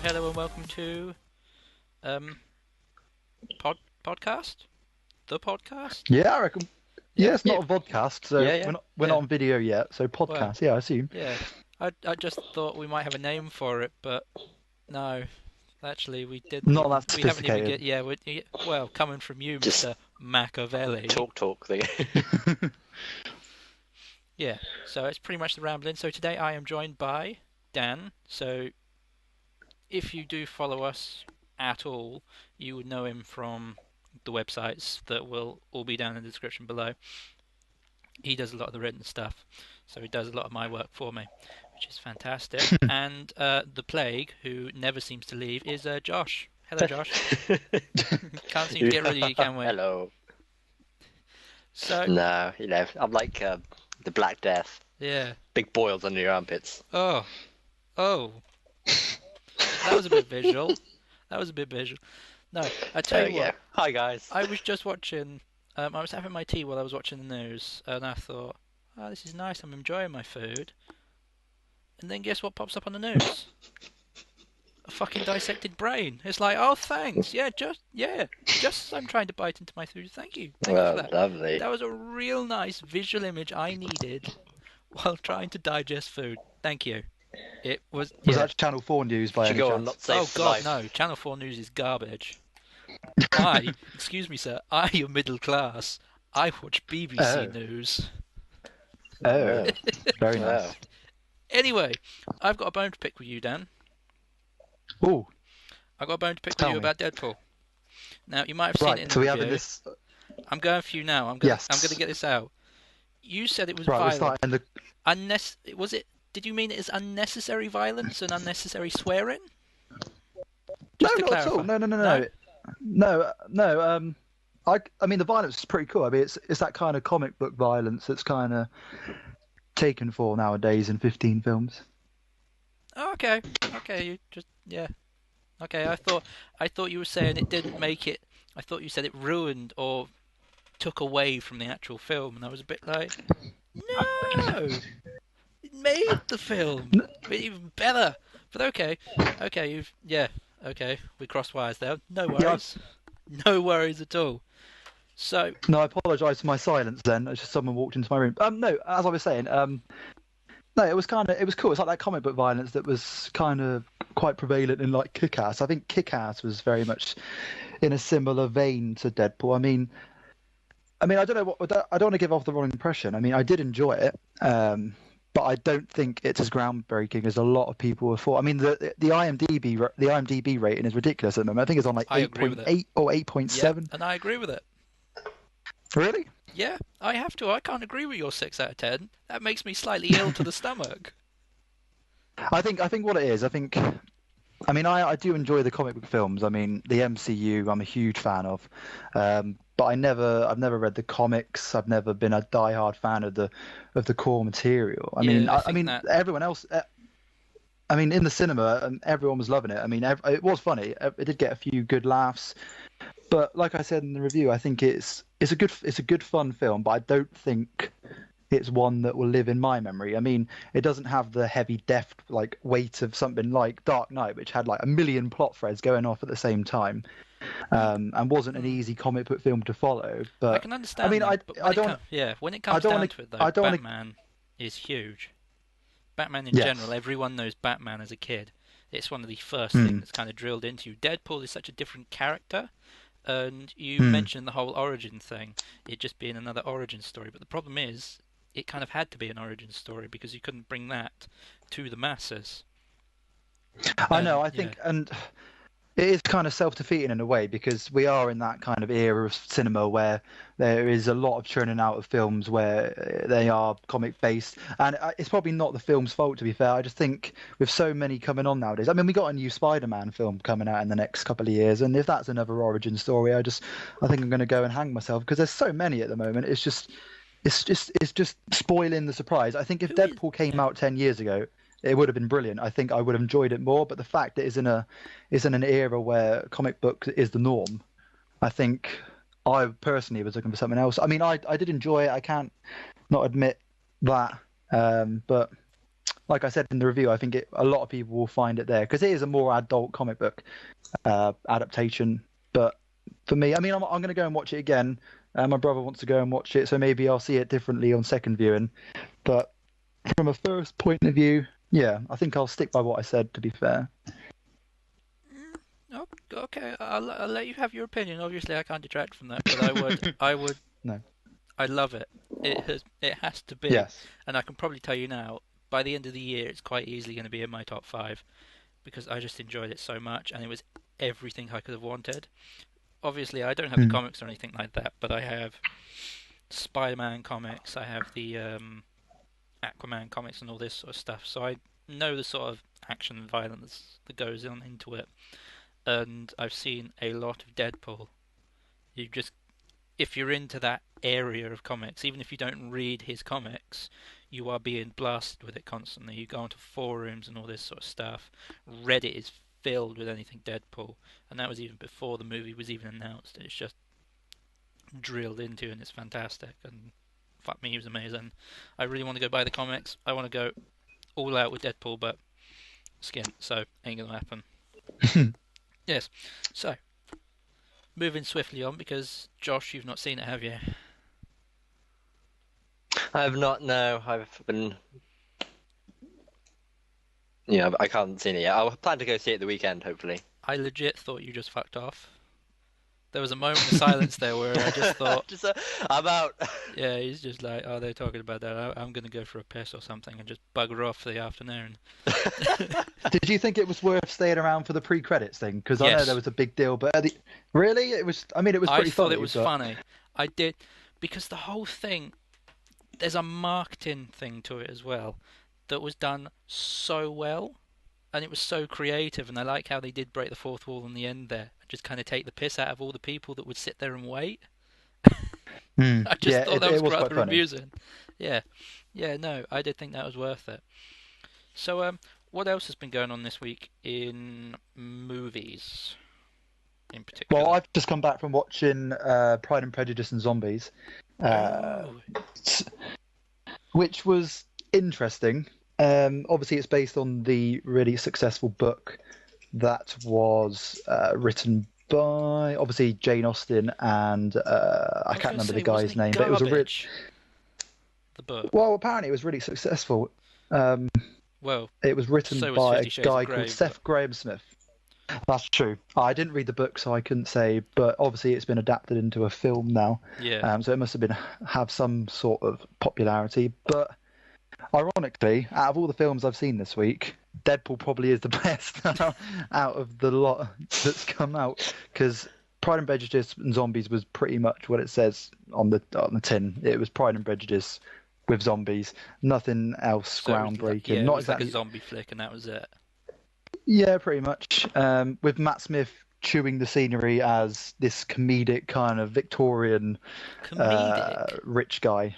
hello, and welcome to um podcast, the podcast. Yeah, I reckon. Yeah, Yeah, it's not a vodcast, so Yeah. we're not on video yet. So well, podcast, yeah, I assume. yeah. I just thought we might have a name for it, but no, actually we didn't. Not that We haven't even sophisticated. well, coming from you, Just Mr. Machiavelli. Talk thing. Yeah, so it's pretty much the rambling. So today I am joined by Dan. So if you do follow us at all, you would know him from the websites that will all be down in the description below. He does a lot of the written stuff, so he does a lot of my work for me, which is fantastic. And the plague, who never seems to leave, is Josh. Hello, Josh. Can't seem to get rid of you, can we? Hello. So No, I'm like the Black Death. yeah. Big boils under your armpits. Oh, that was a bit visual. No, I tell There you we what. go. Hi guys. I was just watching. I was having my tea while I was watching the news, and I thought, "Oh, this is nice. I'm enjoying my food." And then guess what pops up on the news? A fucking dissected brain. It's like, "Oh, thanks. Just as I'm trying to bite into my food. Thank you for Well, that." lovely. That was a real nice visual image I needed while trying to digest food. Thank you. It was. Was Yeah. that Channel 4 news by Should any go on chance? not safe Oh for God, life. no! Channel 4 News is garbage. Excuse me, sir. I am middle class. I watch BBC Oh. News. Oh, very Wow. nice. Anyway, I've got a bone to pick with you, Dan. Oh, I've got a bone to pick with Tell you me. about Deadpool. Now, you might have seen it in right. the So we review. having this. I'm going for you now. I'm going Yes. to get this out. You said it was Right, we're violent. starting the. Was it? Did you mean it as unnecessary violence and unnecessary swearing? No, Just to not at all. clarify. No. I mean, the violence is pretty cool. I mean, it's that kind of comic book violence that's kind of taken for nowadays in 15 films. Oh, okay. You just Okay, I thought you were saying it didn't make it. I thought you said it ruined or took away from the actual film, and I was a bit like, no, it made the film even better. But okay, okay, we crossed wires there. No worries, no worries at all. So No, I apologise for my silence. Then it's just someone walked into my room. No, as I was saying, no, it was cool. It's like that comic book violence that was kind of quite prevalent in like Kick-Ass. I think Kick-Ass was very much in a similar vein to Deadpool. I mean, I don't know what. I don't want to give off the wrong impression. I mean, I did enjoy it, but I don't think it's as groundbreaking as a lot of people have thought. I mean, the IMDb rating is ridiculous at the moment. I think it's on like I agree with 8.8 or yeah, 8.7. and I agree with it. Really? Yeah, I have to. I can't agree with your 6 out of 10. That makes me slightly ill to the stomach. I think what it is. I mean, I do enjoy the comic book films. I mean, the MCU, I'm a huge fan of, but I've never read the comics. I've never been a diehard fan of the core material. Yeah, I think that- everyone else. I mean, in the cinema, and everyone was loving it. I mean, it was funny. It did get a few good laughs, but like I said in the review, I think it's a good fun film. But I don't think it's one that will live in my memory. I mean, it doesn't have the heavy deft like weight of something like Dark Knight, which had like a million plot threads going off at the same time, and wasn't an easy comic book film to follow. But I can understand. I mean, that, but when it comes don't down wanna- to it, though, I don't wanna- Batman is huge. Batman in Yes. general, everyone knows Batman as a kid. It's one of the first Hmm. things that's kind of drilled into you. Deadpool is such a different character, and you Hmm. mentioned the whole origin thing, it just being another origin story. But the problem is, it kind of had to be an origin story because you couldn't bring that to the masses. I know. I Yeah. think, and it is kind of self-defeating in a way because we are in that kind of era of cinema where there is a lot of churning out of films where they are comic-based, and it's probably not the film's fault, to be fair. I just think with so many coming on nowadays, I mean, we got a new Spider-Man film coming out in the next couple of years, and if that's another origin story, I think I'm going to go and hang myself because there's so many at the moment. It's just spoiling the surprise. I think if Who is- Deadpool came out 10 years ago, it would have been brilliant. I think I would have enjoyed it more. But the fact that it's in an era where comic book is the norm, I think I personally was looking for something else. I mean, I did enjoy it. I can't not admit that. But like I said in the review, I think a lot of people will find it there because it is a more adult comic book adaptation. But for me, I mean, I'm going to go and watch it again. My brother wants to go and watch it, so maybe I'll see it differently on second viewing. But from a first point of view, yeah, I think I'll stick by what I said, to be fair. Oh, okay, I'll let you have your opinion. Obviously, I can't detract from that, but I would. No. I love it. It has to be, Yes. and I can probably tell you now. By the end of the year, it's quite easily going to be in my top 5 because I just enjoyed it so much, and it was everything I could have wanted. Obviously, I don't have the comics or anything like that, but I have Spider-Man comics. I have the Aquaman comics and all this sort of stuff. So I know the sort of action and violence that goes on into it. And I've seen a lot of Deadpool. You just, if you're into that area of comics, even if you don't read his comics, you are being blasted with it constantly. You go onto forums and all this sort of stuff. Reddit is filled with anything Deadpool, and that was even before the movie was even announced. It's just drilled into, and it's fantastic. And fuck me, he was amazing. I really want to go buy the comics. I want to go all out with Deadpool, but skin, so ain't gonna happen. Yes, so moving swiftly on because Josh, you've not seen it, have you? I have not. No, I've been. Yeah, I can't see it yet. I'll plan to go see it the weekend, hopefully. I legit thought you just fucked off. There was a moment of silence there where I just thought, I'm out. yeah, he's just like, oh, they're talking about that. I'm going to go for a piss or something and just bugger off for the afternoon. Did you think it was worth staying around for the pre-credits thing? Because I know Yes. there was a big deal, but really, it was. I mean, it was pretty I thought funny. it was funny. I did, because the whole thing, there's a marketing thing to it as well that was done so well, and it was so creative, and I like how they did break the fourth wall in the end there, and just kind of take the piss out of all the people that would sit there and wait. I just Yeah, thought that it was was quite rather funny. amusing. Yeah, no, I did think that was worth it. So, what else has been going on this week in movies, in particular? Well, I've just come back from watching Pride and Prejudice and Zombies, Oh, which was interesting. Obviously, it's based on the really successful book that was written by obviously Jane Austen and I was can't gonna remember say, the guy's wasn't it name, but it was a garbage, the book? well, apparently it was really successful. Well, It was written so was by 50 a Shades of guy Grey, called Seth Graham Smith. That's true. I didn't read the book, so I couldn't say. But obviously, it's been adapted into a film now, yeah. so it must have some sort of popularity. But ironically, out of all the films I've seen this week, Deadpool probably is the best out of the lot that's come out. Because Pride and Prejudice and Zombies was pretty much what it says on the tin. It was Pride and Prejudice with zombies, nothing else So it was groundbreaking. it Not was like exactly. a zombie flick, and that was it. Yeah, pretty much. With Matt Smith chewing the scenery as this comedic kind of Victorian Comedic. rich guy.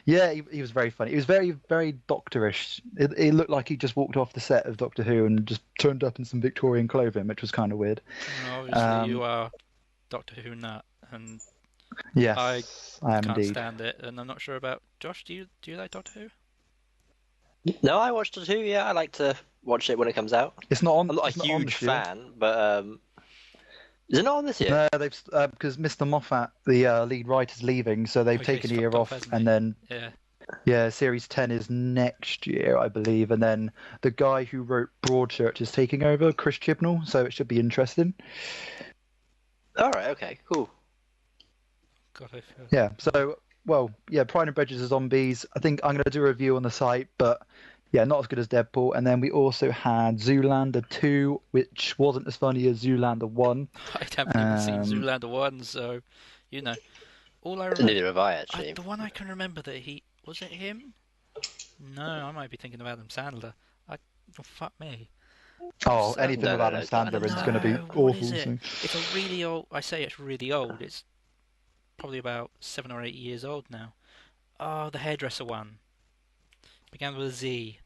Yeah, he was very funny. He was very, very doctorish. It looked like he just walked off the set of Doctor Who and just turned up in some Victorian clothing, which was kind of weird. Obviously, you are Doctor Who nut, and Yes, I am can't indeed. stand it. And I'm not sure about Josh. Do you like Doctor Who? No, I watched it too. Yeah, I like to watch it when it comes out. It's not on. I'm not a it's not on huge this year. fan, but is it not on this year? No, they've because Mr. Moffat, the lead writer's leaving, so they've Oh, taken a he's year fucked off, hasn't and he? then Yeah. yeah, Series 10 is next year, I believe. And then the guy who wrote Broadchurch is taking over, Chris Chibnall, so it should be interesting. All right. Okay. Cool. God, I feel. Yeah, so, well, yeah, Pride and Prejudice is Zombies. I think I'm going to do a review on the site, but yeah, not as good as Deadpool. And then we also had Zoolander 2, which wasn't as funny as Zoolander 1. I haven't even seen Zoolander 1, so you know. All I remember, Neither have I actually. the one I can remember that was it him? No, I might be thinking of Adam Sandler. Oh, fuck me. Oh, So- anything No, with no, Adam no, it's not Sandler Adam is going to be No, awful. what is it? So. It's a really old. I say it's really old. It's probably about 7 or 8 years old now. Oh, the hairdresser one. Began with a Z.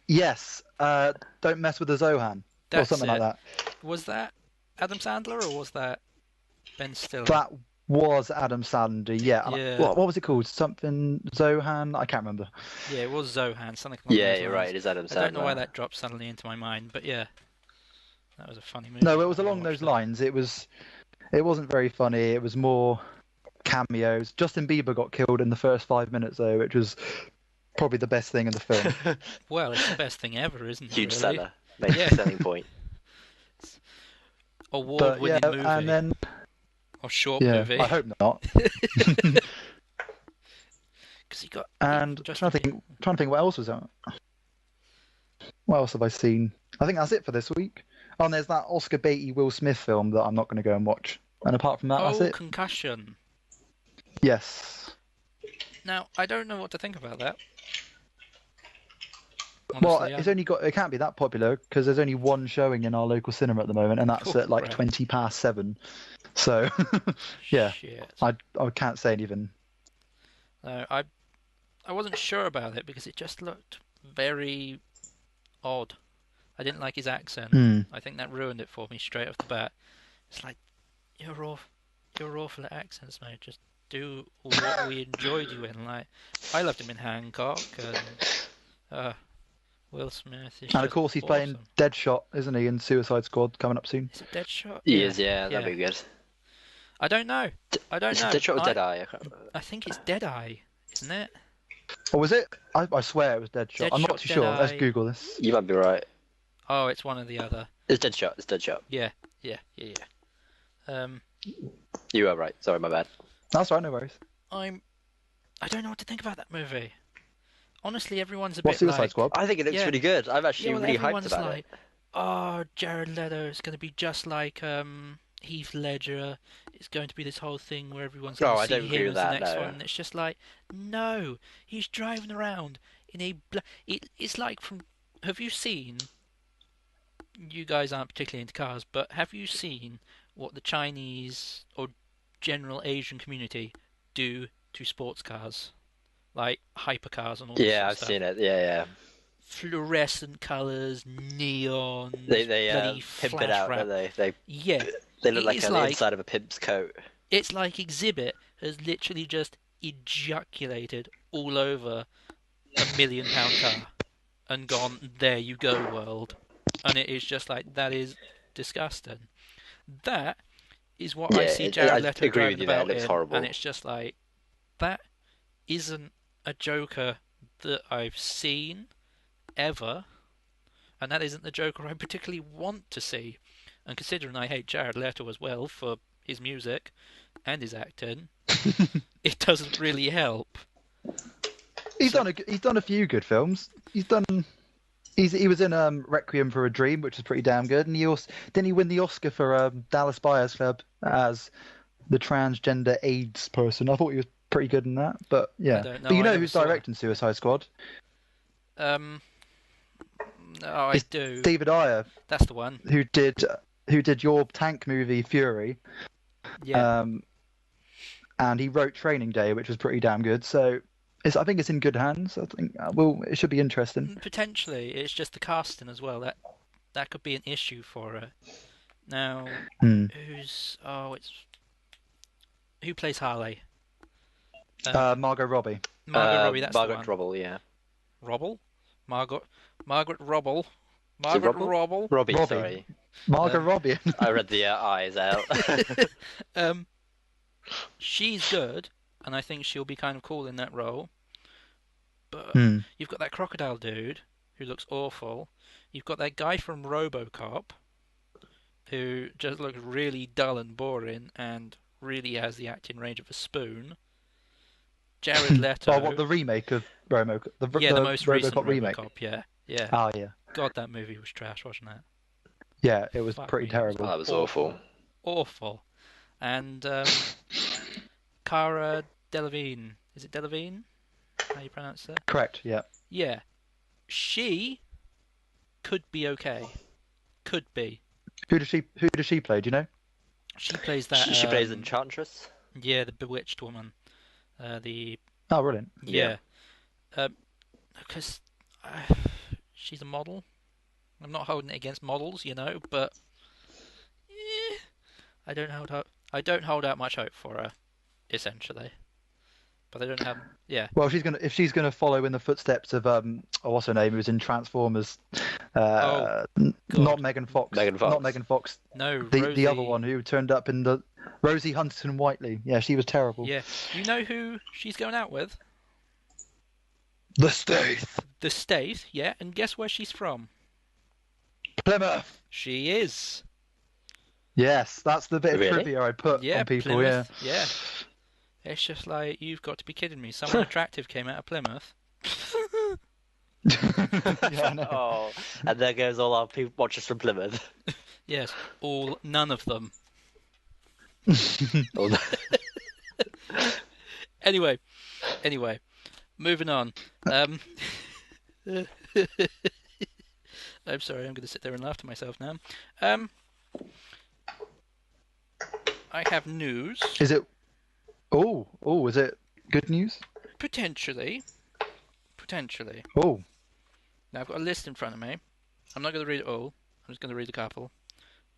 Yes. Don't mess with the Zohan. Or That's something like it. that. Was that Adam Sandler or was that Ben Stiller? That was Adam Sandler. Yeah. And Yeah. what was it called? Something Zohan? I can't remember. Yeah, it was Zohan, something along Yeah, those you're lines. right. It is Adam I don't know why Sandler. that dropped suddenly into my mind, but yeah, that was a funny movie. No, it was I along rewatched those that. lines. It wasn't very funny. It was more cameos. Justin Bieber got killed in the first 5 minutes though, which was probably the best thing in the film. Well, it's the best thing ever, isn't it? Huge Really? seller. Major Yeah. selling point. But yeah, Award-winning movie and then or short yeah, movie. I hope not. Because you got And Justin trying to think what else was out. What else have I seen? I think that's it for this week. Oh, and there's that Oscar Beatty Will Smith film that I'm not going to go and watch. And apart from that, that's Oh, it. Concussion. Yes. Now, I don't know what to think about that. Well, Honestly, it can't be that popular because there's only one showing in our local cinema at the moment, and that's Oh, at like crap. 7:20. So yeah, Shit. I can't say anything. No, I wasn't sure about it because it just looked very odd. I didn't like his accent. Hmm. I think that ruined it for me straight off the bat. It's like you're awful at accents, mate. Just do what we enjoyed you in. Like I loved him in Hancock and Will Smith. Is And of just course, he's playing awesome. Deadshot, isn't he, in Suicide Squad coming up soon? Is it Deadshot? He is, yeah, that'd be good. I don't know. I don't know. Deadshot or Deadeye? I can't remember. I think it's Deadeye, isn't it? Or was it? I swear it was Deadshot. I'm not Deadshot, too sure. Let's Deadeye. Google this. You might be right. Oh, it's one or the other. It's Deadshot. It's Deadshot. Yeah. You are right. Sorry, my bad. That's right, no worries. I don't know what to think about that movie. Honestly, everyone's a What's bit Suicide like, Squad? I think it looks Yeah. really good. I'm actually well, really hyped everyone's about like, it. oh, Jared Leto is going to be just like Heath Ledger. It's going to be this whole thing where everyone's No, going I to see don't agree him with as the that, next no. one. And it's just like, no, he's driving around in a. It's like from. Have you seen? You guys aren't particularly into cars, but have you seen what the Chinese or general Asian community do to sports cars, like hypercars and all this Yeah, sort of I've stuff? seen it. Yeah. Fluorescent colours, neons, They bloody pimp it flash out, wrap. don't they? Yeah, They look it like is the like inside of a pimp's coat. it's like Exhibit has literally just ejaculated all over £1 million car and gone, there you go, world. And it is just like, that is disgusting. That is what I Yeah, see I Jared Leto agree with driving you there. It about looks in, horrible. and it's just like, that isn't a Joker that I've seen ever, and that isn't the Joker I particularly want to see. And considering I hate Jared Leto as well for his music and his acting, it doesn't really help. He's done a few good films. He was in Requiem for a Dream, which is pretty damn good, and didn't he win the Oscar for Dallas Buyers Club as the transgender AIDS person? I thought he was pretty good in that, but yeah. I don't know, But you I know never who's saw it. directing Suicide Squad? No, I It's do. David Ayer, That's the one. who did your tank movie Fury, Yeah. and he wrote Training Day, which was pretty damn good. So I think it's in good hands. I think it should be interesting. Potentially, it's just the casting as well. That could be an issue for it. Now, Hmm. who plays Harley? Margot Robbie. Margot Robbie. That's Margaret the one. Robble, yeah. Robble? Margaret Robble. Is it Margaret Robble? Robble. Robbie, Robbie. sorry. Margot Robbie. I read the eyes out. She's good, and I think she'll be kind of cool in that role. But Hmm. you've got that crocodile dude who looks awful. You've got that guy from RoboCop who just looks really dull and boring and really has the acting range of a spoon. Jared Leto. Oh, what, the remake of RoboCop? the most recent RoboCop remake. RoboCop. Yeah. Oh yeah, God, that movie was trash, wasn't it? yeah, it was Fuck pretty me, terrible. That was awful. Awful. And Cara Delevingne. Is it Delevingne? How you pronounce that? Correct. Yeah. Yeah. She could be okay. Could be. Who does she play? Do you know? She plays that. She plays Enchantress. Yeah, the bewitched woman. The Oh, brilliant. yeah. Because she's a model. I'm not holding it against models, but I don't know I don't hold out much hope for her, essentially. But I don't have. Yeah. Well, if she's gonna follow in the footsteps of what's her name, who was in Transformers, God. not Megan Fox, Megan Fox. not Megan Fox, No, the other Rosie. one who turned up in the Rosie Huntington Whiteley. Yeah, she was terrible. Yeah. You know who she's going out with? The Staith, The Staith, yeah. And guess where she's from? Plymouth. She is. Yes, that's the bit of Really? trivia I put Yeah, on people. Plymouth. Yeah. It's just like, you've got to be kidding me. Someone attractive came out of Plymouth. Yeah, I know. Oh, and there goes all our people watchers from Plymouth. Yes, none of them. Oh, no. Anyway, moving on. I'm sorry, I'm going to sit there and laugh to myself now. I have news. Is it? Oh, is it good news? Potentially. Oh, Now I've got a list in front of me. I'm not going to read it all. I'm just going to read a couple.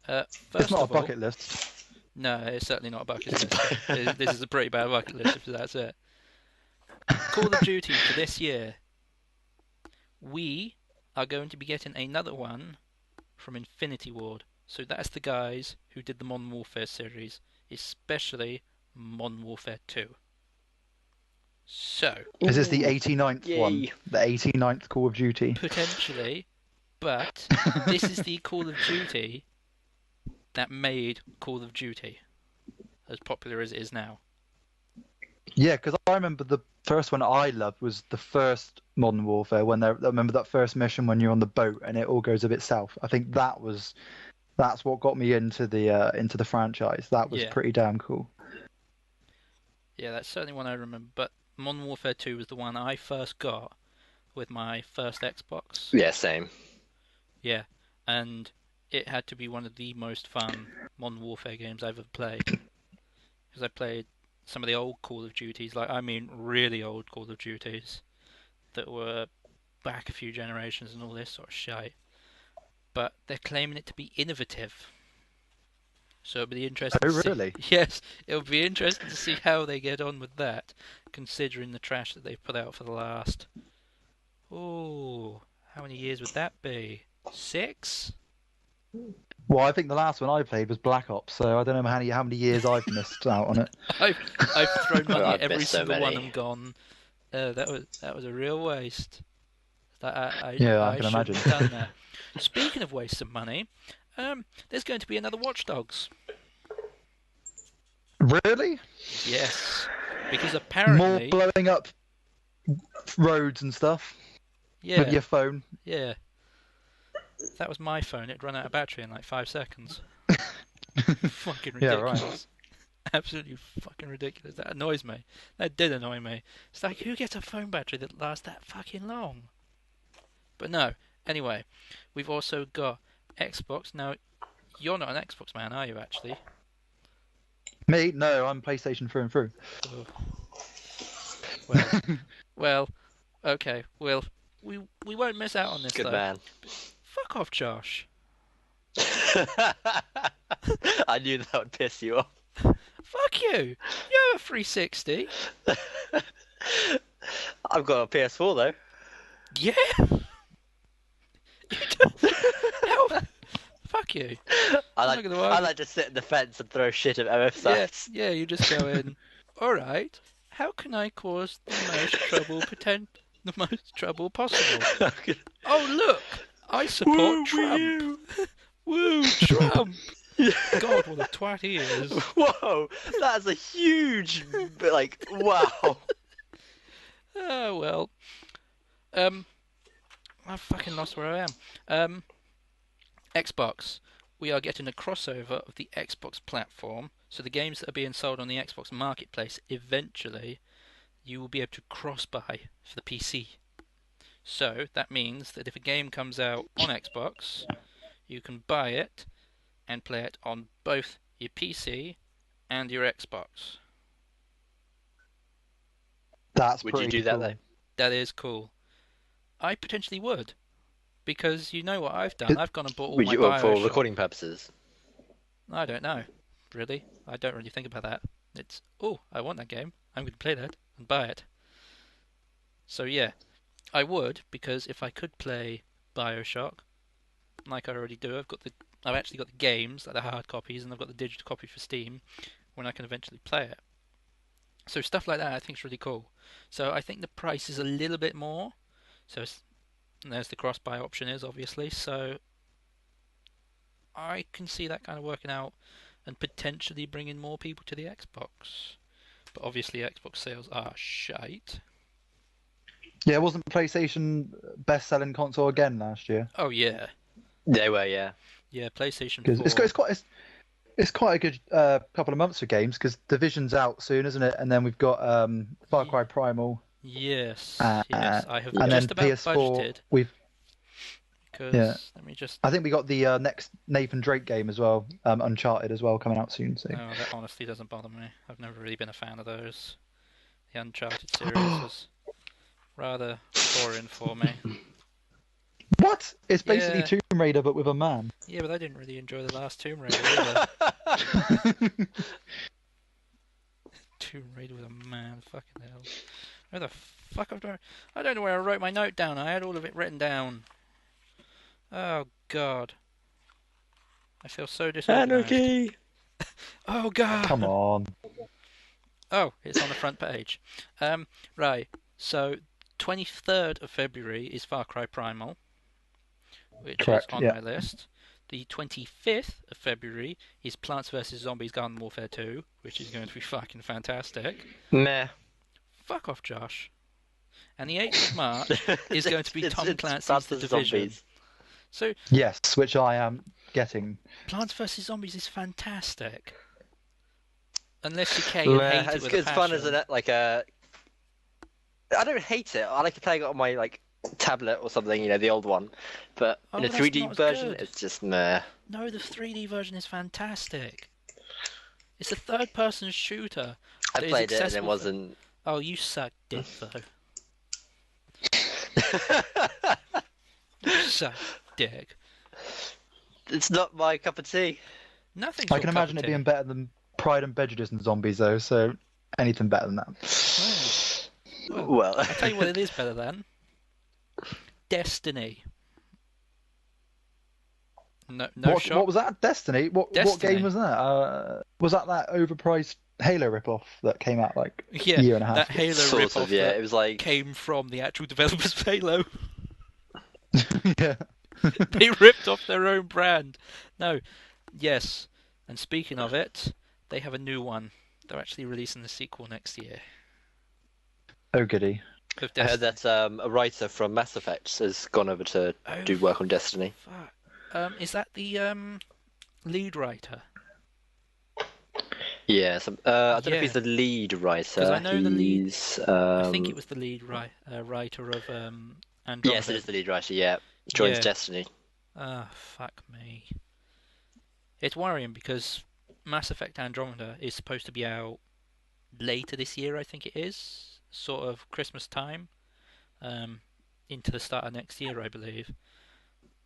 it's First not a of all, bucket list. no, it's certainly not a bucket list. This is a pretty bad bucket list if that's it. Call of Duty for this year. We are going to be getting another one from Infinity Ward. So that's the guys who did the Modern Warfare series, especially Modern Warfare 2. So, Is this the Ooh, 89th yay. one? The 89th Call of Duty? potentially, but this is the Call of Duty that made Call of Duty as popular as it is now. Yeah, because I remember the first one I loved was the first Modern Warfare. I remember that first mission when you're on the boat and it all goes a bit south. I think that's what got me into the franchise. That was Yeah. pretty damn cool. Yeah, that's certainly one I remember, but Modern Warfare 2 was the one I first got with my first Xbox. Yeah, same. Yeah, and it had to be one of the most fun Modern Warfare games I've ever played. Because I played some of the old Call of Duties, really old Call of Duties, that were back a few generations and all this sort of shite. But they're claiming it to be innovative. So it'll be interesting Oh, to see. really? Yes, it'll be interesting to see how they get on with that, considering the trash that they've put out for the last... Oh, how many years would that be? 6? Well, I think the last one I played was Black Ops, so I don't know how many years I've missed out on it. I've thrown money I've at every missed so single one many. and gone, that was a real waste. I can shouldn't imagine. have done that. Speaking of wasting money, there's going to be another Watch Dogs. Really? Yes, because More apparently, blowing up roads and stuff with yeah, your phone. yeah. If that was my phone, it'd run out of battery in like 5 seconds. Fucking Yeah, ridiculous. right. Absolutely fucking ridiculous. That annoys me. That did annoy me. It's like, who gets a phone battery that lasts that fucking long? But no. Anyway, we've also got Xbox. Now, you're not an Xbox man, are you, actually? Me? No, I'm PlayStation through and through. Well, okay. Well, we won't miss out on this, Good though. man. Fuck off, Josh. I knew that would piss you off. Fuck you. You have a 360. I've got a PS4 though. Yeah. You don't... How... Fuck you. I I'm not gonna argue. like to sit in the fence and throw shit at MF sites. Yeah, you just go in. All right. How can I cause the most trouble possible? Oh look, I support Trump. Woo, Trump! God, what a twat he is. Whoa, that's a huge, wow. Oh well. I fucking lost where I am. Xbox. We are getting a crossover of the Xbox platform, so the games that are being sold on the Xbox marketplace, eventually, you will be able to cross-buy for the PC. So, that means that if a game comes out on Xbox, you can buy it and play it on both your PC and your Xbox. That's Would you pretty do that cool. though? That is cool. I potentially would, because you know what I've done. I've gone and bought all Would my you Bioshock. for recording purposes? I don't know, really. I don't really think about that. It's, oh, I want that game. I'm going to play that and buy it. So yeah, I would, because if I could play BioShock, like I already do, I've actually got the games, like the hard copies, and I've got the digital copy for Steam, when I can eventually play it. So stuff like that I think is really cool. So I think the price is a little bit more. So there's the cross-buy option is, obviously. So I can see that kind of working out and potentially bringing more people to the Xbox. But obviously Xbox sales are shite. Yeah, wasn't PlayStation best-selling console again last year? Oh yeah. They were, yeah. Yeah, PlayStation 4. Because it's quite a good couple of months for games, because Division's out soon, isn't it? And then we've got Far Cry Primal. Yes, Uh, yes. I have and just then about PS4, budgeted. Because let me just. I think we got the next Nathan Drake game as well, Uncharted as well, coming out soon. So. No, that honestly doesn't bother me. I've never really been a fan of those. The Uncharted series was rather boring for me. What? It's basically Yeah. Tomb Raider but with a man. Yeah, but I didn't really enjoy the last Tomb Raider either. Tomb Raider with a man, fucking hell. Where the fuck I don't know where I wrote my note down. I had all of it written down. Oh god. I feel so disorganized. Anarchy! Oh god. Come on. Oh, it's on the front page. Right. So 23rd of February is Far Cry Primal, which Correct, is on yeah. my list. The 25th of February is Plants vs Zombies Garden Warfare 2, which is going to be fucking fantastic. Meh. Fuck off, Josh. And the 8th of March is going to be Tom Clancy's Plants The vs. Division. Zombies. So Yes, which I am getting. Plants vs Zombies is fantastic. Unless you hate Meh. it It's with good a fun, passion. isn't it? Like I don't hate it. I like to play it on my tablet or something, the old one. But Oh, in a but that's 3D not as version, good. it's just meh. No, the 3D version is fantastic. It's a third-person shooter. I that is played it and it accessible wasn't. Oh, you suck dick, though. You suck dick. It's not my cup of tea. Nothing's I your can cup imagine of it tea. being better than Pride and Prejudice and Zombies, though, so anything better than that. Well, I'll tell you what it is better than. Destiny. No shot. What was that? Destiny? What Destiny. game was that? Was that overpriced Halo ripoff that came out like Yeah, a year and a half that ago? Halo sort rip-off of, yeah. that It was like came from the actual developers of Halo. Yeah. They ripped off their own brand. No, yes. And speaking of it, they have a new one. They're actually releasing the sequel next year. Oh, goody. Of I heard Destiny. that a writer from Mass Effect has gone over to do work on Destiny. Fuck. Is that the lead writer? Yeah, I don't know if he's Yeah. the lead writer. 'Cause I know the lead- He's, I think it was the lead writer of Andromeda. Yes, it is the lead writer. Yeah, joins Yeah. Destiny. Ah, fuck me. It's worrying because Mass Effect Andromeda is supposed to be out later this year, I think it is. Sort of Christmas time. Into the start of next year, I believe.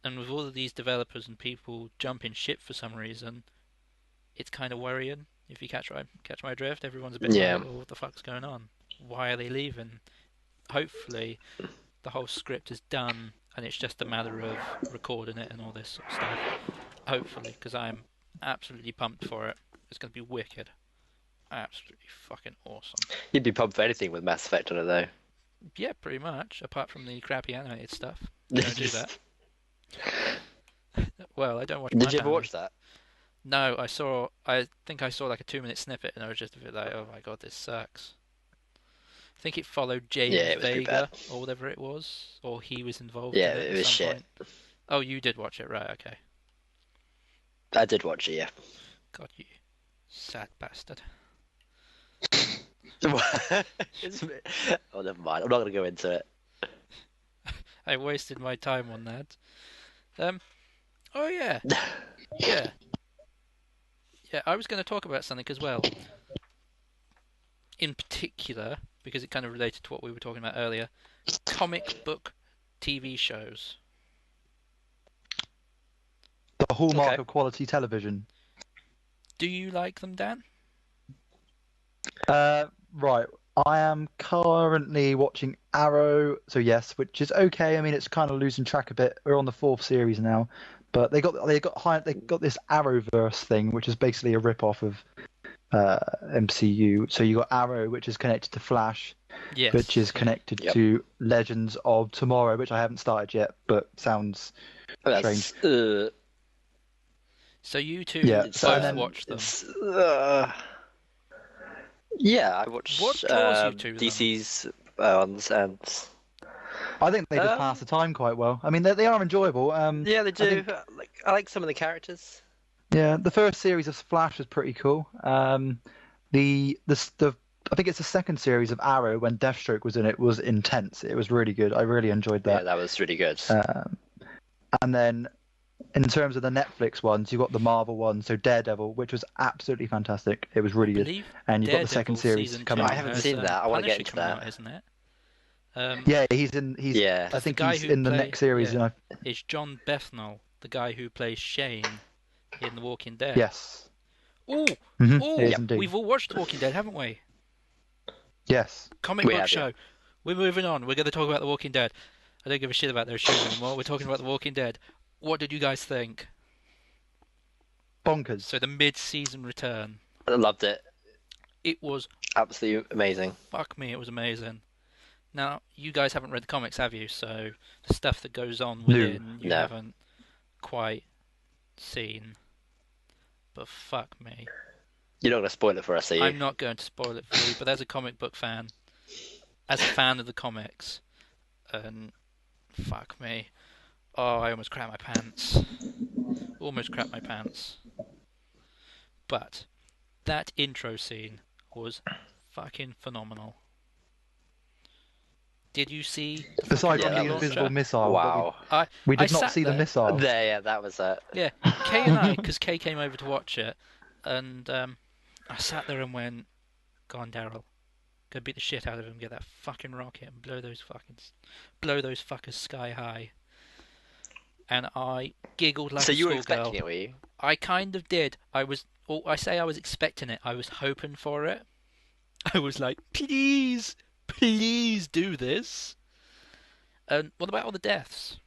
And with all of these developers and people jumping ship for some reason, it's kind of worrying. If you catch my drift, everyone's a bit Yeah. like, well, what the fuck's going on? Why are they leaving? Hopefully, the whole script is done and it's just a matter of recording it and all this sort of stuff. Hopefully, because I'm absolutely pumped for it. It's going to be wicked. Absolutely fucking awesome. You'd be pumped for anything with Mass Effect on it, though. Yeah, pretty much. Apart from the crappy animated stuff. Don't do that. Well, I don't watch. Did much you ever anime. watch that? No, I think I saw like a 2-minute snippet, and I was just a bit like, "Oh my god, this sucks." I think it followed James Yeah, it was pretty Vega bad. or whatever it was, or he was involved. Yeah, in it it at was some shit. point. Oh, you did watch it, right? Okay. I did watch it, yeah. God, you sad bastard. Oh, never mind. I'm not going to go into it. I wasted my time on that. Oh yeah, yeah. I was going to talk about something as well. In particular, because it kind of related to what we were talking about earlier, comic book TV shows. The hallmark Okay. of quality television. Do you like them, Dan? Right. I am currently watching Arrow, so yes, which is okay. I mean, it's kind of losing track a bit. We're on the fourth series now, but they got this Arrowverse thing, which is basically a rip-off of MCU. So you got Arrow, which is connected to Flash, Yes. which is yeah. connected Yep. to Legends of Tomorrow, which I haven't started yet, but sounds strange. That's, So you two Yeah, it's, both watched them. Yeah, I watched What draws you to them? DC's ones, and I think they just pass the time quite well. I mean, they are enjoyable. yeah, they do. think- I like some of the characters. Yeah, the first series of Flash was pretty cool. The I think it's the second series of Arrow when Deathstroke was in it was intense. It was really good. I really enjoyed Yeah, that. that was really good. And then in terms of the Netflix ones, you got the Marvel one, so Daredevil, which was absolutely fantastic. It was really I good. believe And you've got the second Daredevil series season coming two out. I haven't has, seen that. I wanna get Punisher into coming that. out, isn't it? Yeah, he's. Yeah. I the think guy he's who in the play- next series. yeah. And It's John Bethnal, the guy who plays Shane in The Walking Dead. yes. Ooh, Mhm, ooh, it is indeed. we've all watched The Walking Dead, haven't we? Yes. Comic We book have, show. yeah. We're moving on. We're going to talk about The Walking Dead. I don't give a shit about those shows anymore. We're talking about The Walking Dead. What did you guys think? Bonkers. So the mid-season return. I loved it. It was, Absolutely amazing. fuck me, it was amazing. Now, you guys haven't read the comics, have you? So the stuff that goes on within, you No. haven't quite seen. But fuck me. You're not going to spoil it for us, are you? I'm not going to spoil it for you, but as a comic book fan, as a fan of the comics, and fuck me. Oh, I almost crapped my pants. Almost crapped my pants. But that intro scene was fucking phenomenal. Did you see the Aside fucking from that the rocket was, invisible launcher? missile, Wow. we I did not sat see the there. missile. There, yeah, that was it. Yeah, Kay and I, because Kay came over to watch it, and I sat there and went, "Go on, Daryl, go beat the shit out of him, get that fucking rocket, and blow those fuckers sky high." And I giggled like So a you were schoolgirl. expecting it, were you? I kind of did. I was expecting it. I was hoping for it. I was like, please, please do this. And what about all the deaths?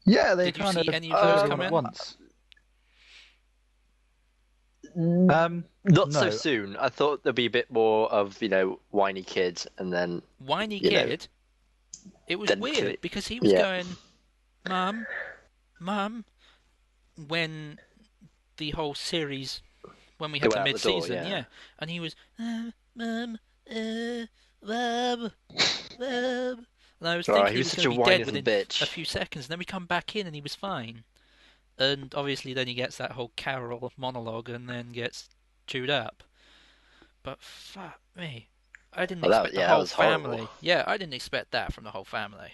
Yeah, they Did you kind see of any of those all come at in? once. Not so no. soon. I thought there'd be a bit more of, whiny kid, and then Whiny You know, kid. It was then weird kill it. because he was Yeah. going, Mum, Mum, when the whole series, when we had Go the out the door, mid-season, yeah. and he was, Mum, Mum. And I was thinking he he was was such going to a be whiny dead little within bitch. a few seconds, and then we come back in and he was fine. And obviously then he gets that whole Carol monologue and then gets chewed up. But fuck me. I didn't Oh, that- expect the yeah, that whole was horrible. family. Yeah, I didn't expect that from the whole family.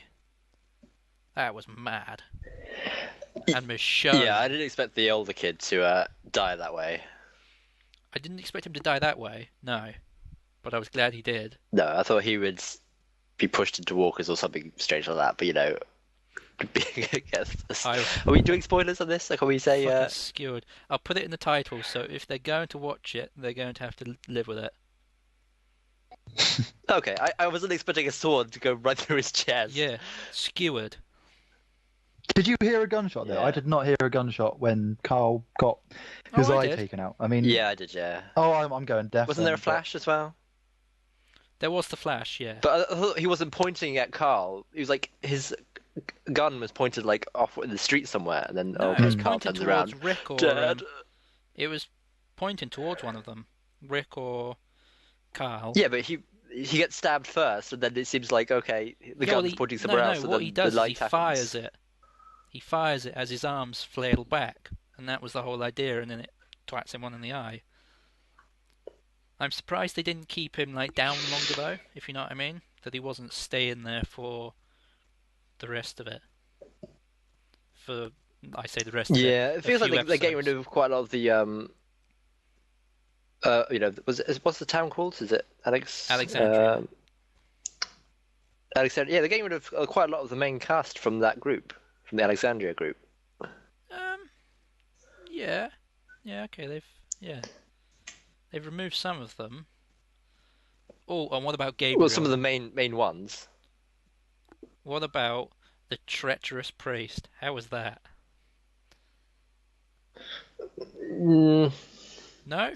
That was mad. And Michonne. Yeah, I didn't expect the older kid to die that way. I didn't expect him to die that way, no. But I was glad he did. No, I thought he would be pushed into walkers or something strange like that. But are we doing spoilers on this? Like, can we say? Fucking skewered. I'll put it in the title, so if they're going to watch it, they're going to have to live with it. Okay, I wasn't expecting a sword to go right through his chest. Yeah, skewered. Did you hear a gunshot there? Yeah. I did not hear a gunshot when Carl got his I eye did. taken out. I mean, Yeah, I did. Yeah. Oh, I'm going deaf. Wasn't there a then, but- flash as well? There was the flash, yeah. But I thought he wasn't pointing at Carl. He was like his gun was pointed like off in the street somewhere, and then No, it was Carl pointing turns towards around. Rick or Dad. it was pointing towards one of them, Rick or Carl. Yeah, but he gets stabbed first, and then it seems like okay, the Yeah, well, gun's pointing somewhere else. No, and what then he does the is he light happens. fires it. He fires it as his arms flail back, and that was the whole idea. And then it twats him one in the eye. I'm surprised they didn't keep him like down longer though, if you know what I mean. That he wasn't staying there for the rest of it. For I say the rest of it. Yeah, it feels like few they're getting rid episodes. of quite a lot of the what's the town called? Is it Alexandria. Alexandria. Yeah, they're getting rid of quite a lot of the main cast from that group, from the Alexandria group. Yeah, okay, they've They've removed some of them. Oh, and what about Gabriel? Well, some of the main ones. What about the treacherous priest? How was that? Mm, No?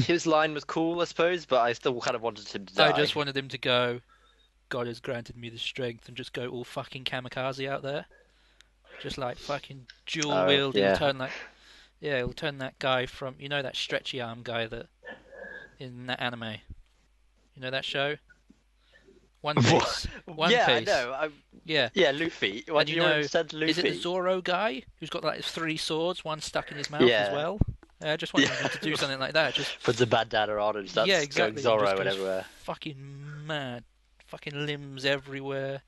his line was cool, I suppose, but I still kind of wanted him to die. I just wanted him to go, God has granted me the strength, and just go all fucking kamikaze out there. Just like fucking dual wield. yeah. He'll turn that guy from, you know, that stretchy arm guy that in that anime. You know that show? One Piece. One yeah, Piece. I know. Yeah. Yeah, Luffy. Why do you want to send Luffy? Is it the Zoro guy who's got like 3 swords, one stuck in his mouth Yeah. as well? I just wanted him to do something like that. Just puts a bandana on and starts yeah, exactly. going Zorro Just and goes everywhere. fucking mad, fucking limbs everywhere.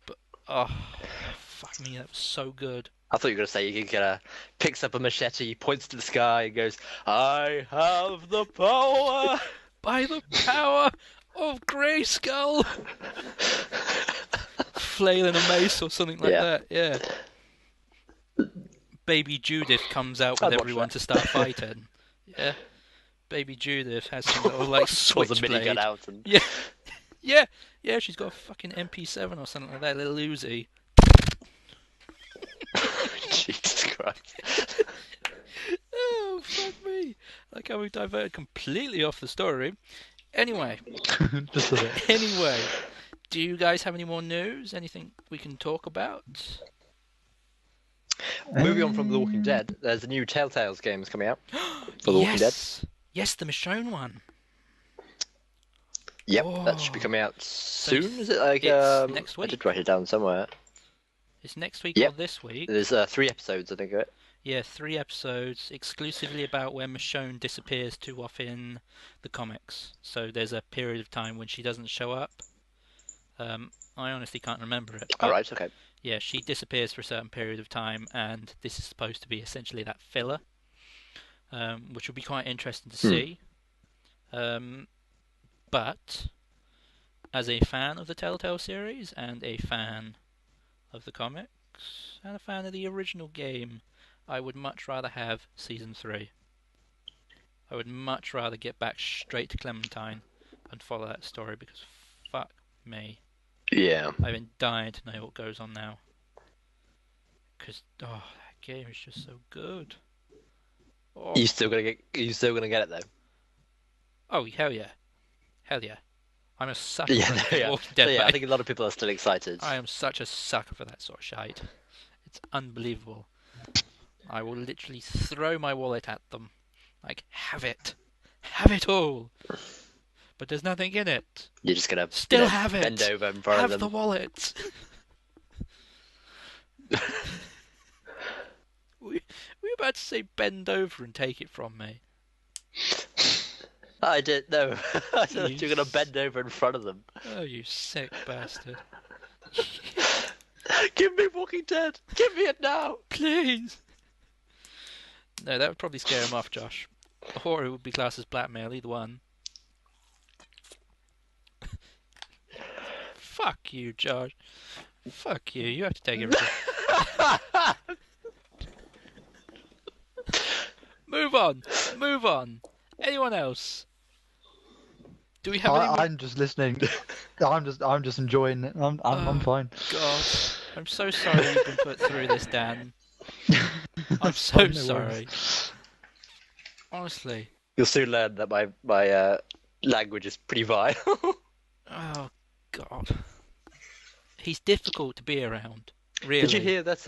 But oh, fuck me, that was so good. I thought you were going to say he picks up a machete, points to the sky, and goes, "I have the power." By the power of Grayskull, flailing a mace or something like that. Yeah. Baby Judith comes out with everyone to start fighting. Yeah. Baby Judith has some little like switchblade. Pulls a minigun out and Yeah. She's got a fucking MP7 or something like that, little Uzi. Jesus Christ. Oh, fuck me. Like how we diverted completely off the story. Anyway. Just a bit. Anyway. Do you guys have any more news? Anything we can talk about? Moving on from The Walking Dead, there's a new Telltale's games coming out for The Walking Dead. Yes, the Michonne one. Yep, that should be coming out soon. Is it it's next week. I did write it down somewhere. It's next week or this week. There's 3 episodes, I think, of it. Yeah, 3 episodes exclusively about where Michonne disappears too often in the comics. So there's a period of time when she doesn't show up. I honestly can't remember it. Alright, okay. Yeah, she disappears for a certain period of time, and this is supposed to be essentially that filler, which will be quite interesting to see. But as a fan of the Telltale series and a fan of the comics and a fan of the original game, I would much rather have Season 3. I would much rather get back straight to Clementine and follow that story, because fuck me. Yeah. I've been dying to know what goes on now. Because, that game is just so good. Oh. You still gonna get it though? Oh, hell yeah. Hell yeah. I'm a sucker Yeah, for Walking Dead. I think a lot of people are still excited. I am such a sucker for that sort of shite. It's unbelievable. I will literally throw my wallet at them. Like, have it. Have it all. But there's nothing in it. You're just gonna still have it. Bend over in front of them. Have the wallet. Were you about to say bend over and take it from me? I didn't know. I thought you were gonna bend over in front of them. Oh, you sick bastard. Give me Walking Dead! Give me it now! Please! No, that would probably scare him off, Josh. Or it would be classed as blackmail, either one. Fuck you, Josh. Fuck you, you have to take everything. Move on. Anyone else? Do we have any more? I'm just listening. I'm just enjoying it. I'm fine. God, I'm so sorry you've been put through this, Dan. I'm so fine, no sorry. worries. Honestly. You'll soon learn that my language is pretty vile. Oh God. He's difficult to be around. Really. Did you hear that?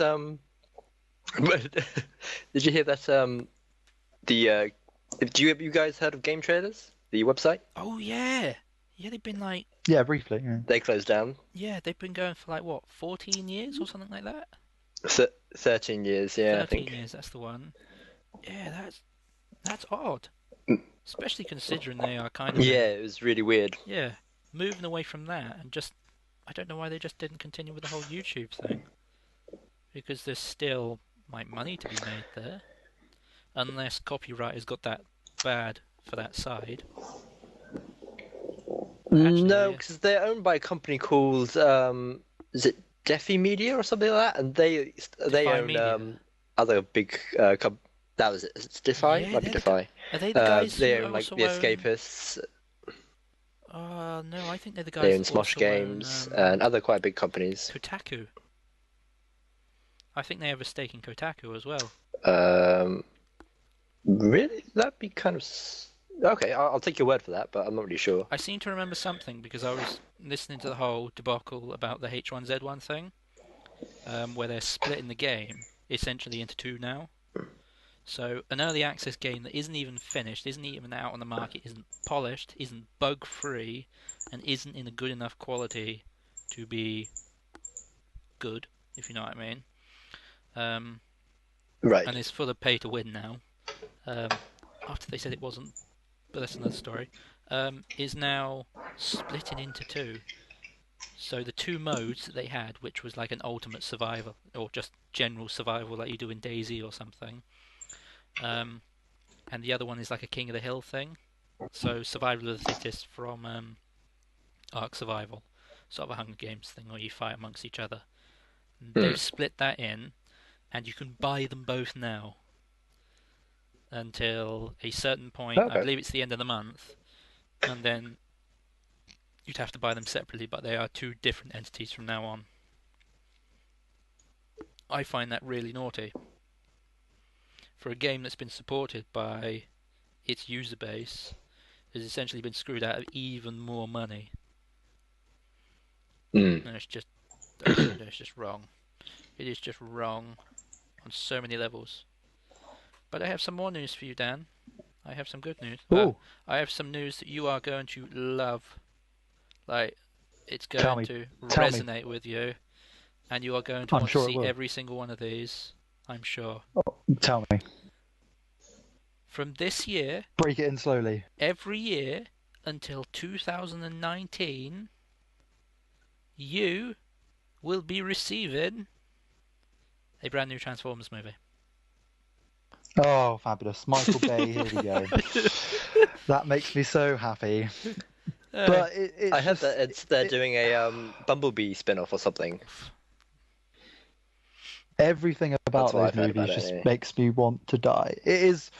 Did you hear that? You guys heard of Game Trailers, the website? Oh yeah. Yeah, they've been like. Yeah, briefly. Yeah. They closed down. Yeah, they've been going for like what, 14 years or something like that. 13 years, yeah, 13 I think. years. That's the one. Yeah, that's odd. Especially considering they are kind of. Yeah, it was really weird. Yeah, moving away from that and just. I don't know why they just didn't continue with the whole YouTube thing. Because there's still like money to be made there. Unless copyright has got that bad for that side. Actually, No, because they're owned by a company called is it Deafy Media or something like that, and they own Media. other big That was it. It's Defy? Yeah, Might be they're the Defy. Are they the guys They who own like also the own? Escapists. No, I think they're the They guys own that Smosh also own Games and other quite big companies. Kotaku. I think they have a stake in Kotaku as well. Really? That'd be kind of okay. I'll take your word for that, but I'm not really sure. I seem to remember something because I was listening to the whole debacle about the H1Z1 thing, where they're splitting the game essentially into two now. So an early access game that isn't even finished, isn't even out on the market, isn't polished, isn't bug free, and isn't in a good enough quality to be good, if you know what I mean. Right. And it's full of pay to win now. After they said it wasn't, but that's another story. Is now splitting into two. So the two modes that they had, which was like an ultimate survival or just general survival like you do in DayZ or something, and the other one is like a King of the Hill thing. So survival of the fittest from Ark Survival, sort of a Hunger Games thing where you fight amongst each other. They've split that in, and you can buy them both now until a certain point. Okay. I believe it's the end of the month, and then you'd have to buy them separately, but they are two different entities from now on. I find that really naughty. For a game that's been supported by its user base, has essentially been screwed out of even more money. And it's just wrong. It is just wrong on so many levels. But I have some more news for you, Dan. I have some good news. I have some news that you are going to love. Like, it's going to resonate with you, and you are going to want to see every single one of these, I'm sure. Oh, tell me. From this year, break it in slowly. Every year until 2019, you will be receiving a brand new Transformers movie. Oh, fabulous. Michael Bay, here we go. That makes me so happy. But I heard that they're doing a Bumblebee spin-off or something. Everything about those movies just makes me want to die. It's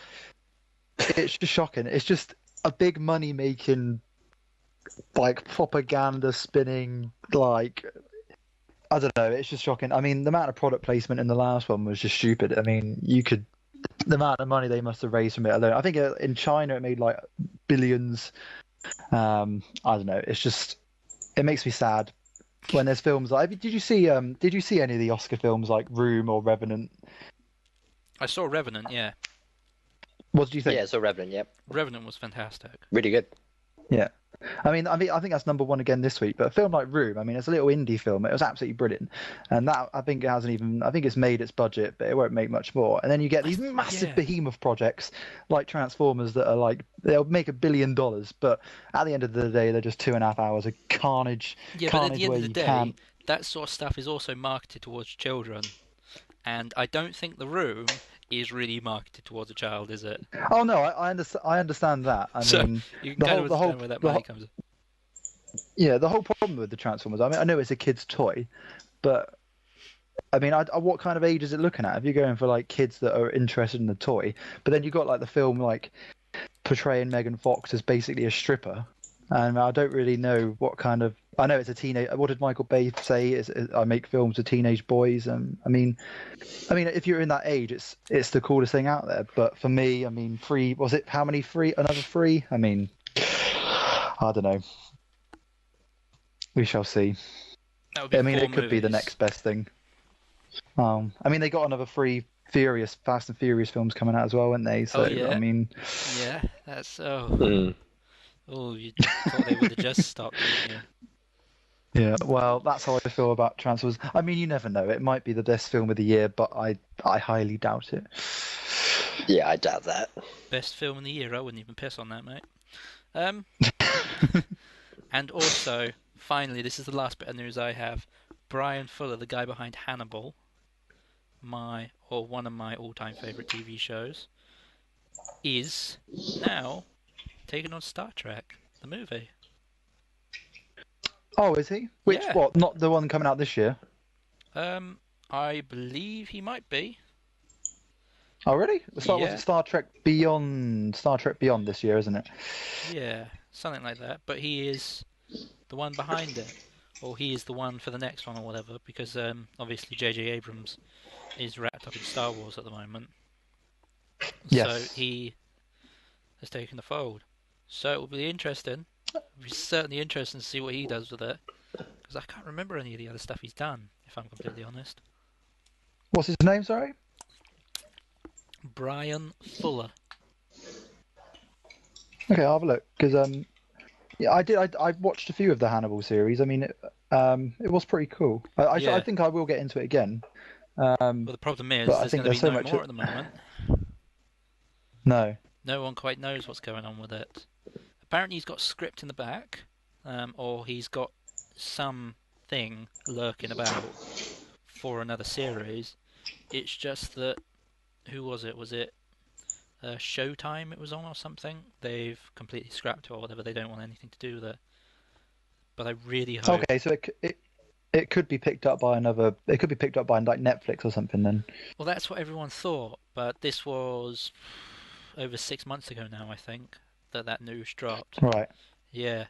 just shocking. It's just a big money-making, like, propaganda spinning, like, I don't know, it's just shocking. I mean, the amount of product placement in the last one was just stupid. I mean, the amount of money they must have raised from it alone. I think in China it made like billions. I don't know. It makes me sad when there's films like. Did you see any of the Oscar films like Room or Revenant? I saw Revenant. Yeah. What did you think? Yeah, I saw Revenant. Yep. Revenant was fantastic. Really good. Yeah. I mean, I think that's number one again this week. But a film like Room, I mean, it's a little indie film. It was absolutely brilliant, and that I think it's made its budget, but it won't make much more. And then you get these massive behemoth projects like Transformers that are like they'll make $1 billion, but at the end of the day, they're just 2.5 hours of carnage. Yeah, but at the end of the day, that sort of stuff is also marketed towards children, and I don't think The Room is really marketed towards a child, is it? Oh no, I understand that. I mean, you can kind of understand where that money comes in. Yeah, the whole problem with the Transformers. I mean, I know it's a kid's toy, but I mean, what kind of age is it looking at? If you're going for like kids that are interested in the toy, but then you got like the film like portraying Megan Fox as basically a stripper, and I don't really know what kind of. I know it's a teenage. What did Michael Bay say? I make films with teenage boys. I mean, if you're in that age, it's the coolest thing out there. But for me, I mean, free. Was it how many free? Another free? I mean, I don't know. We shall see. That would be it could be the next best thing. I mean, they got another free Fast and Furious films coming out as well, weren't they? So yeah. I mean, yeah, that's so. Oh, you thought they would have just stopped, didn't you? Yeah, well, that's how I feel about Transformers. I mean, you never know. It might be the best film of the year, but I highly doubt it. Yeah, I doubt that. Best film of the year? I wouldn't even piss on that, mate. And also, finally, this is the last bit of news I have. Brian Fuller, the guy behind Hannibal, one of my all-time favourite TV shows, is now taking on Star Trek, the movie. Oh, is he? Which, what? Not the one coming out this year? I believe he might be. Oh, really? Was Yeah. it Star Trek Beyond? Star Trek Beyond this year, isn't it? Yeah, something like that. But he is the one behind it, or he is the one for the next one, or whatever. Because obviously J.J. Abrams is wrapped up in Star Wars at the moment, so Yes. he has taken the fold. So it will be interesting. It'll be certainly interesting to see what he does with it, because I can't remember any of the other stuff he's done, if I'm completely honest. What's his name? Sorry. Brian Fuller. Okay, I'll have a look because yeah, I did. I watched a few of the Hannibal series. I mean, it was pretty cool. Yeah. I think I will get into it again. Well, the problem is But I there's think going to be there's so no much. more at the moment. No. No one quite knows what's going on with it. Apparently he's got script in the back, or he's got something lurking about for another series. It's just that, who was it? Was it Showtime it was on or something? They've completely scrapped it or whatever. They don't want anything to do with it. But I really hope. Okay, so it could be picked up by another. It could be picked up by like Netflix or something then. Well, that's what everyone thought, but this was over 6 months ago now, I think, that news dropped. Right. Yeah.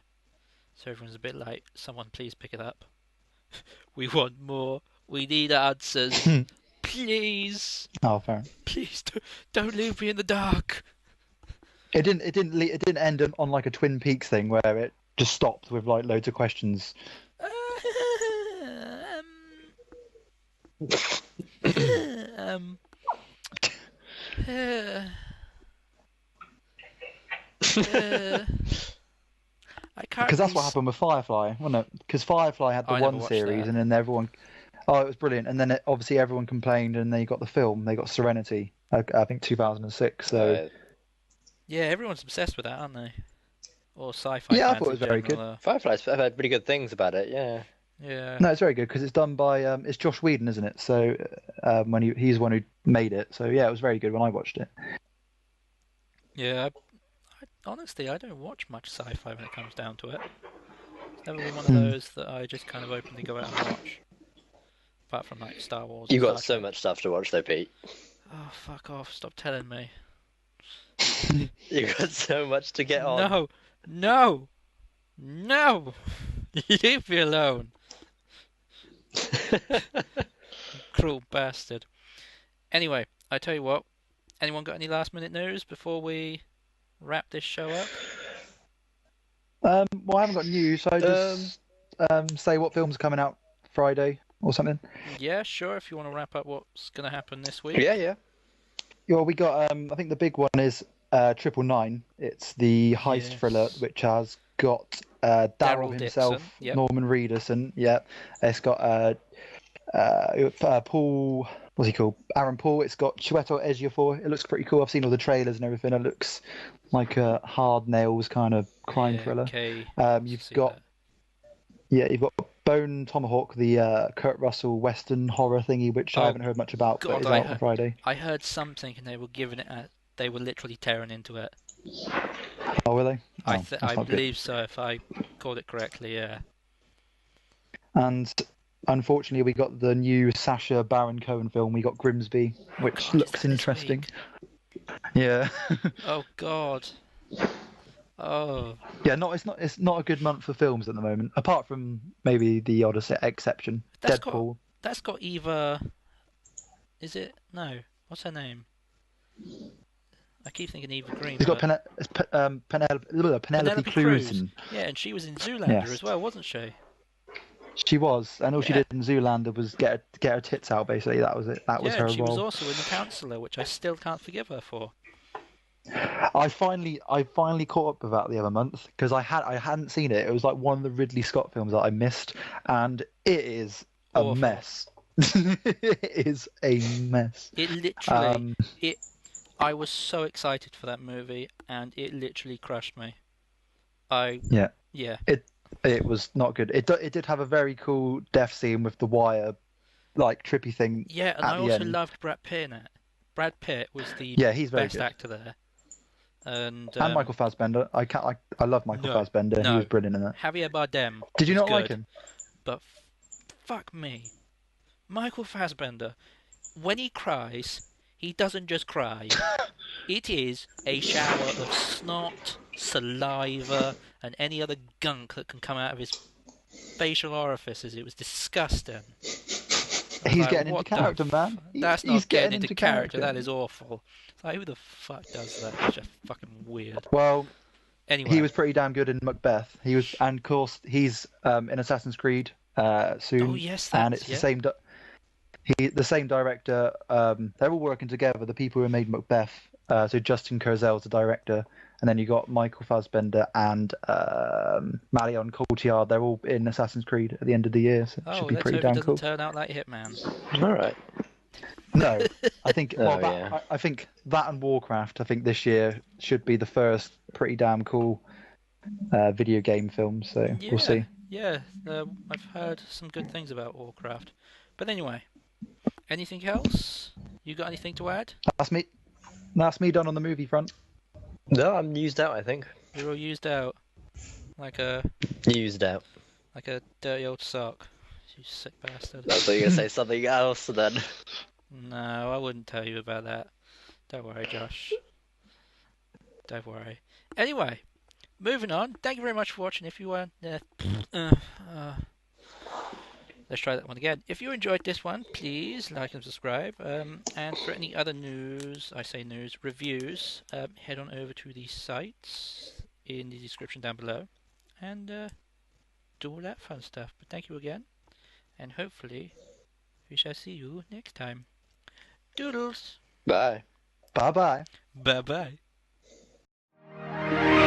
So everyone's a bit like, someone please pick it up. We want more. We need answers. Please. Oh, fair. Please don't leave me in the dark. It didn't end on like a Twin Peaks thing where it just stopped with like loads of questions. Um, I can't. Because that's what happened with Firefly, wasn't it? Because Firefly had the I never one watched series, that. and then everyone. Oh, it was brilliant. And then obviously everyone complained, and they got the film. They got Serenity. I think 2006. So Yeah, everyone's obsessed with that, aren't they? Or sci-fi yeah, I fans thought it was in very general. good. Firefly's. I've heard pretty good things about it. Yeah. Yeah. No, it's very good because it's done by it's Josh Whedon, isn't it? So when he's the one who made it. So yeah, it was very good when I watched it. Yeah. Honestly, I don't watch much sci-fi when it comes down to it. It's never been one of those that I just kind of openly go out and watch. Apart from like Star Wars. You've and got Star so Trek. much stuff to watch, though, Pete. Oh, fuck off! Stop telling me. You've got so much to get on. No, no, no! Leave me alone, cruel bastard. Anyway, I tell you what. Anyone got any last-minute news before we wrap this show up? Well, I haven't got news, so just say what films are coming out Friday or something. Yeah, sure. If you want to wrap up what's going to happen this week. Yeah. Yeah, we got. I think the big one is 999. It's the heist thriller, which has got Daryl himself, Dixon, yep. Norman Reedus, yeah. It's got Paul. What's he called? Aaron Paul. It's got Chiwetel Ejiofor. It looks pretty cool. I've seen all the trailers and everything. It looks like a hard nails kind of crime thriller. Okay. You've got Bone Tomahawk, the Kurt Russell Western horror thingy, which I haven't heard much about, but is out on Friday. I heard something, and they were giving it. They were literally tearing into it. Oh, were they? I believe so, if I called it correctly. Yeah. And unfortunately, we got the new Sacha Baron Cohen film. We got Grimsby, which looks interesting. Yeah. Oh God. Oh. Yeah, it's not a good month for films at the moment, apart from maybe the odd exception. Deadpool. That's got Eva. Is it? No. What's her name? I keep thinking Eva Green. It's got Penelope Cruz. Yeah, and she was in Zoolander as well, wasn't she? She was, and all she did in Zoolander was get her tits out. Basically, that was it. That was her role. She was also in The Counselor, which I still can't forgive her for. I finally caught up with that the other month because I hadn't seen it. It was like one of the Ridley Scott films that I missed, and it is a mess. It is a mess. It literally I was so excited for that movie, and it literally crushed me. It was not good. It did have a very cool death scene with the wire, like trippy thing. Yeah, and I also loved Brad Pitt in it. Brad Pitt was the he's very best good. Actor there. And Michael Fassbender. I love Michael Fassbender. He was brilliant in that. Javier Bardem. Did you not like him? But fuck me, Michael Fassbender, when he cries, He doesn't just cry. It is a shower of snot, saliva, and any other gunk that can come out of his facial orifices. It was disgusting. I was He's like, getting into what the character, man. That's He's not getting getting into character. That is awful. It's like, who the fuck does that? It's just fucking weird. Well, Anyway. he was pretty damn good in Macbeth. He was, and of course, he's in Assassin's Creed soon. Oh yes, and that's it's the same director. They're all working together. The people who made Macbeth. So Justin Kurzel's the director, and then you got Michael Fassbender and Marion Cotillard. They're all in Assassin's Creed at the end of the year. So it should be let's pretty hope it damn doesn't cool. turn out like Hitman. All right. No, I think. Oh, yeah. I think that and Warcraft. I think this year should be the first pretty damn cool video game film. So Yeah, we'll see. yeah. I've heard some good things about Warcraft. But anyway, anything else? You got anything to add? That's me. That's me done on the movie front. No, I'm used out, I think. You're all used out, like a Used out. dirty old sock. You sick bastard. I thought you were going to say something else then. No, I wouldn't tell you about that. Don't worry, Josh. Don't worry. Anyway, moving on. Thank you very much for watching. If you weren't... let's try that one again. If you enjoyed this one, please like and subscribe. And for any other news, reviews, head on over to the sites in the description down below. And do all that fun stuff. But thank you again. And hopefully, we shall see you next time. Doodles. Bye. Bye bye. Bye bye.